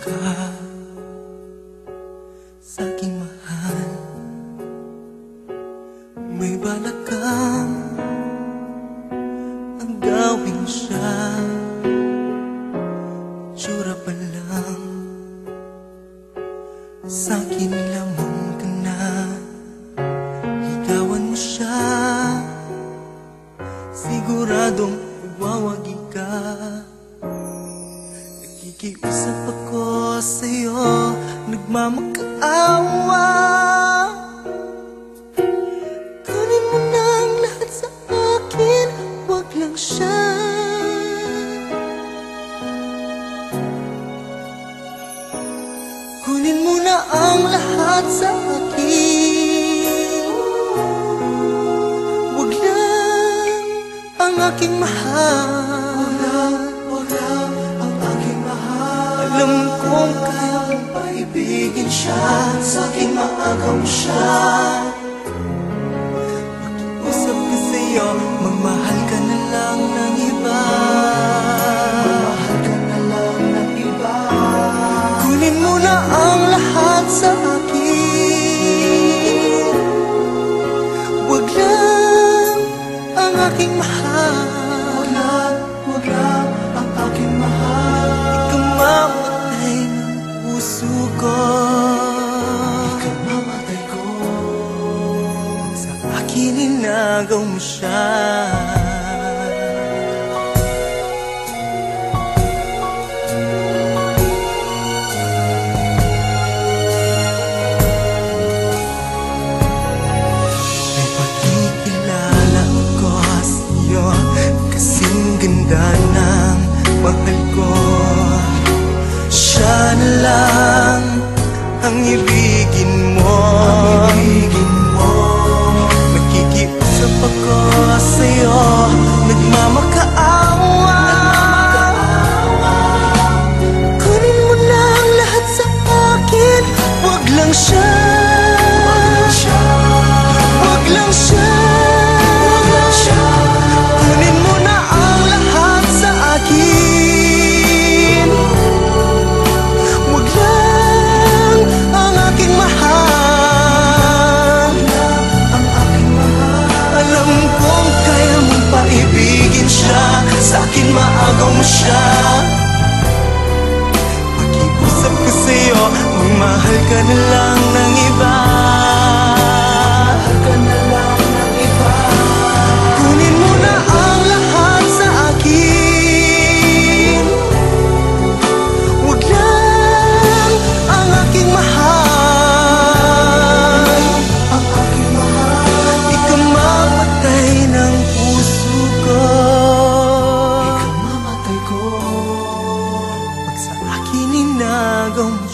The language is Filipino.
ka sa aking mahal. May balak kang agawin siya, itsura pa lang sa akin lamang ka na. Higawan mo siya, siguradong magwawagi ka. Nakikiusap ako sa'yo, nagmamakaawa. Kunin mo na ang lahat sa akin, wag lang siya. Kunin mo na ang lahat sa akin, wag lang ang aking mahal. Wag lang ang aking mahal. Alam kong kaya mong paibigin siya, sa aking maagaw siya. Makiusap ka sa'yo, magmahal ka na lang ng iba. Magmahal ka na lang ng iba. Kunin mo na ang lahat sa akin, wag lang ang aking mahal. Wag lang ang aking mahal. Ikaw mamatay ng puso ko, ikaw mamatay ko. Sa akin inagaw mo siya. Ganda ng mahal ko, siya na lang ang ibigin mo. Nakikiusap ako sa'yo, nagmamakaawa. Kunin mo na ang lahat sa akin, wag lang siya. Wag lang siya. Sa akin maagaw mo siya. Pakiusap ko sa'yo, magmahal ka na lang ng iba. Mahal ka na lang ng iba. Kunin mo na ang lahat sa akin, wag lang ang aking mahal. Ang aking mahal. Ikaw mamatay ng puso ko, inagaw mo